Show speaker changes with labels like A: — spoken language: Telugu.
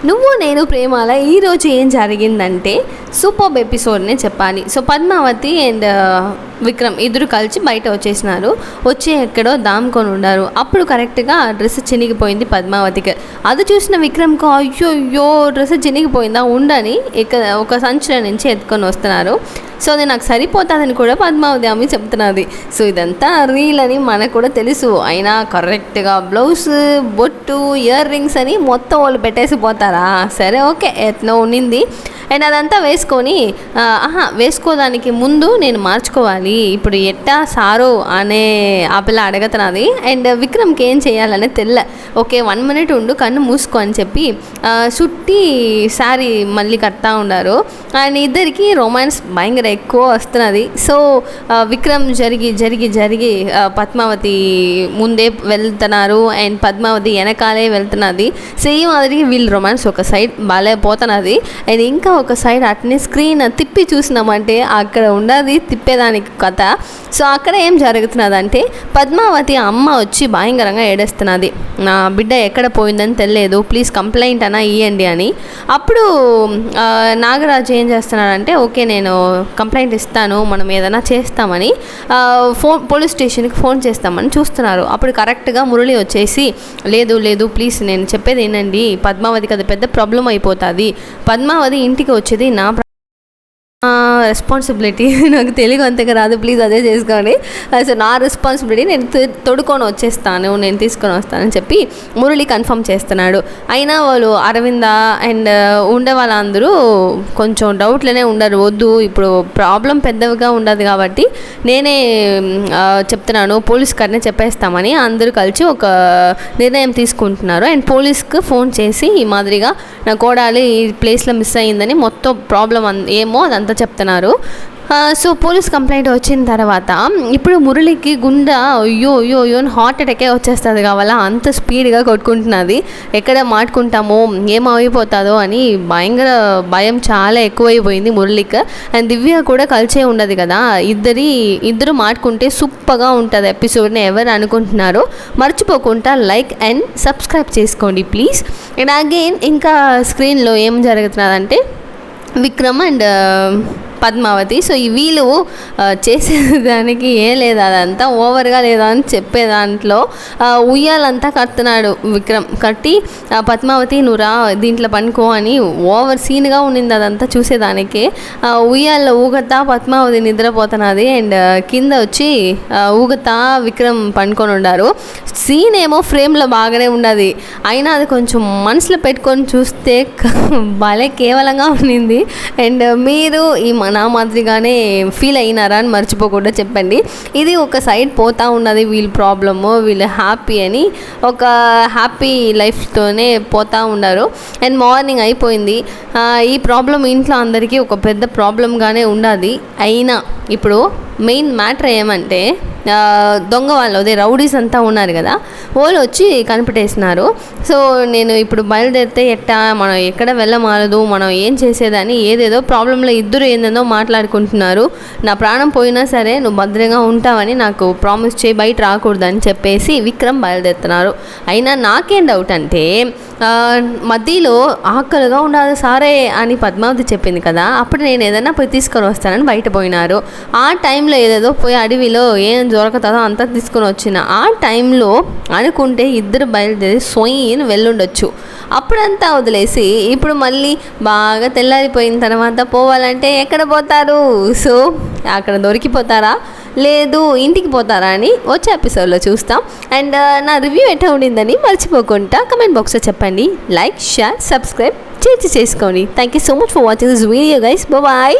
A: నువ్వు నేను ప్రేమాల ఈరోజు ఏం జరిగిందంటే సూపర్బ్ ఎపిసోడ్నే చెప్పాలి. సో పద్మావతి అండ్ విక్రమ్ ఇద్దరు కలిసి బయట వచ్చేసినారు. వచ్చి ఎక్కడో దాముకొని ఉన్నారు. అప్పుడు కరెక్ట్గా డ్రెస్ చినిగిపోయింది పద్మావతికి. అది చూసిన విక్రమ్కు అయ్యో డ్రెస్ చినిగిపోయిందా ఉండని ఒక సంచుల నుంచి ఎత్తుకొని వస్తున్నారు. సో అది నాకు సరిపోతుందని కూడా పద్మావతి ఆమె చెప్తున్నది. సో ఇదంతా రీల్ అని మనకు కూడా తెలుసు. అయినా కరెక్ట్గా బ్లౌజ్, బొట్టు, ఇయర్ రింగ్స్ అని మొత్తం వాళ్ళు పెట్టేసి పోతారా? సరే ఓకే ఎట్నో ఉన్నింది. అండ్ అదంతా వేసుకొని వేసుకోవడానికి ముందు నేను మార్చుకోవాలి, ఇప్పుడు ఎట్టా సారో అనే ఆ పిల్ల అడగతున్నది. అండ్ విక్రమ్కి ఏం చేయాలనే తెల్ల. ఓకే 1 minute ఉండు, కన్ను మూసుకో అని చెప్పి చుట్టి శారీ మళ్ళీ కడతా ఉన్నారు. అండ్ ఇద్దరికి రొమాన్స్ భయంకర ఎక్కువ వస్తున్నది. సో విక్రమ్ జరిగి పద్మావతి ముందే వెళ్తున్నారు అండ్ పద్మావతి వెనకాలే వెళ్తున్నది. సేమ్ మాదిరికి వీళ్ళు రొమాన్స్ ఒక సైడ్ బాగా పోతున్నది. అండ్ ఇంకా ఒక సైడ్ అట్నే స్క్రీన్ తిప్పి చూసినామంటే అక్కడ ఉండదు తిప్పేదానికి కథ. సో అక్కడ ఏం జరుగుతున్నదంటే పద్మావతి అమ్మ వచ్చి భయంకరంగా ఏడుస్తున్నది. నా బిడ్డ ఎక్కడ పోయిందని తెలియదు, ప్లీజ్ కంప్లైంట్ అన్నా ఇవ్వండి అని. అప్పుడు నాగరాజు ఏం చేస్తున్నాడంటే ఓకే నేను కంప్లైంట్ ఇస్తాను, మనం ఏదైనా చేస్తామని పోలీస్ స్టేషన్కి ఫోన్ చేస్తామని చూస్తున్నారు. అప్పుడు కరెక్ట్గా మురళి వచ్చేసి లేదు ప్లీజ్ నేను చెప్పేది ఏంటండి, పద్మావతికి అది పెద్ద ప్రాబ్లం అయిపోతుంది. పద్మావతి ఇంటికి వచ్చేది నా రెస్పాన్సిబిలిటీ, నాకు తెలుగు అంతగా రాదు, ప్లీజ్ అదే చేసుకోండి. సో నా రెస్పాన్సిబిలిటీ, నేను తొడుకొని వచ్చేస్తాను, నేను తీసుకొని వస్తానని చెప్పి మురళి కన్ఫర్మ్ చేస్తున్నాడు. అయినా వాళ్ళు అరవింద అండ్ ఉండే వాళ్ళందరూ కొంచెం డౌట్లోనే ఉండరు. వద్దు ఇప్పుడు ప్రాబ్లం పెద్దగా ఉండదు కాబట్టి నేనే చెప్తున్నాను, పోలీస్ గారినే చెప్పేస్తామని అందరూ కలిసి ఒక నిర్ణయం తీసుకుంటున్నారు. అండ్ పోలీస్కి ఫోన్ చేసి ఈ మాదిరిగా నా కోడాలి ఈ ప్లేస్లో మిస్ అయ్యిందని మొత్తం ప్రాబ్లం ఏమో అదంతా చెప్తున్నారు. సో పోలీస్ కంప్లైంట్ వచ్చిన తర్వాత ఇప్పుడు మురళికి గుండె అయ్యో హార్ట్ అటాకే వచ్చేస్తుంది కావాలా, అంత స్పీడ్గా కొట్టుకుంటున్నది. ఎక్కడ మాట్లాడుకుంటామో ఏమైపోతుందో అని భయంకర భయం చాలా ఎక్కువైపోయింది మురళికి. అండ్ దివ్య కూడా కలిసే ఉండదు కదా, ఇద్దరు మాట్లాడుకుంటే సూపర్గా ఉంటుంది ఎపిసోడ్ని ఎవరు అనుకుంటున్నారో మర్చిపోకుండా లైక్ అండ్ సబ్స్క్రైబ్ చేసుకోండి ప్లీజ్. అండ్ అగైన్ ఇంకా స్క్రీన్లో ఏం జరుగుతున్నదంటే విక్రమ్ అండ్ పద్మావతి. సో ఈ వీళ్ళు చేసేదానికి ఏం లేదా, అదంతా ఓవర్గా లేదా అని చెప్పే దాంట్లో ఉయ్యాలంతా కడుతున్నాడు విక్రమ్. కట్టి పద్మావతి నువ్వు రా దీంట్లో పనుకో అని ఓవర్ సీన్గా ఉండింది అదంతా చూసేదానికి. ఉయ్యాల్లో ఊగతా పద్మావతి నిద్రపోతున్నది అండ్ కింద వచ్చి ఊగతా విక్రమ్ పనుకొని ఉన్నారు. సీన్ ఏమో ఫ్రేమ్లో బాగానే ఉన్నది, అయినా అది కొంచెం మనసులో పెట్టుకొని చూస్తే భలే కేవలంగా ఉండింది. అండ్ మీరు ఈ నా మాదిరిగానే ఫీల్ అయినారా అని మర్చిపోకుండా చెప్పండి. ఇది ఒక సైడ్ పోతా ఉన్నది వీళ్ళ ప్రాబ్లము, వీళ్ళు హ్యాపీ అని ఒక హ్యాపీ లైఫ్తోనే పోతూ ఉన్నారు. అండ్ మార్నింగ్ అయిపోయింది. ఈ ప్రాబ్లం ఇంట్లో అందరికీ ఒక పెద్ద ప్రాబ్లంగానే ఉన్నది. అయినా ఇప్పుడు మెయిన్ మ్యాటర్ ఏమంటే దొంగ వాళ్ళు అదే రౌడీస్ అంతా ఉన్నారు కదా, వాళ్ళు వచ్చి కనిపెట్టేసినారు. సో నేను ఇప్పుడు బయలుదేరితే ఎట్టా, మనం ఎక్కడ వెళ్ళమాలదు, మనం ఏం చేసేదని ఏదేదో ప్రాబ్లంలో ఇద్దరు ఏందేదో మాట్లాడుకుంటున్నారు. నా ప్రాణం పోయినా సరే నువ్వు భద్రంగా ఉంటావని నాకు ప్రామిస్ చేయి, బయట రాకూడదని చెప్పేసి విక్రమ్ బయలుదేరుతున్నారు. అయినా నాకేం డౌట్ అంటే మధ్యలో ఆకలిగా ఉండాలి సారే అని పద్మావతి చెప్పింది కదా, అప్పుడు నేను ఏదైనా పోయి తీసుకొని వస్తానని బయట పోయినారు. ఆ టైంలో ఏదేదో పోయి అడవిలో ఏం దొరకతుందో అంతా తీసుకొని వచ్చిన ఆ టైంలో అనుకుంటే ఇద్దరు బయలుదేరి సొయ్యని వెళ్ళుండొచ్చు. అప్పుడంతా వదిలేసి ఇప్పుడు మళ్ళీ బాగా తెల్లారిపోయిన తర్వాత పోవాలంటే ఎక్కడ పోతారు? సో అక్కడ దొరికిపోతారా లేదు ఇంటికి పోతారా అని వచ్చే ఎపిసోడ్లో చూస్తాం. అండ్ నా రివ్యూ ఎట్లా ఉండిందని మర్చిపోకుండా కమెంట్ బాక్స్లో చెప్పండి. లైక్, షేర్, సబ్స్క్రైబ్ చేసుకోండి. Thank you so much for watching this video guys. Bye.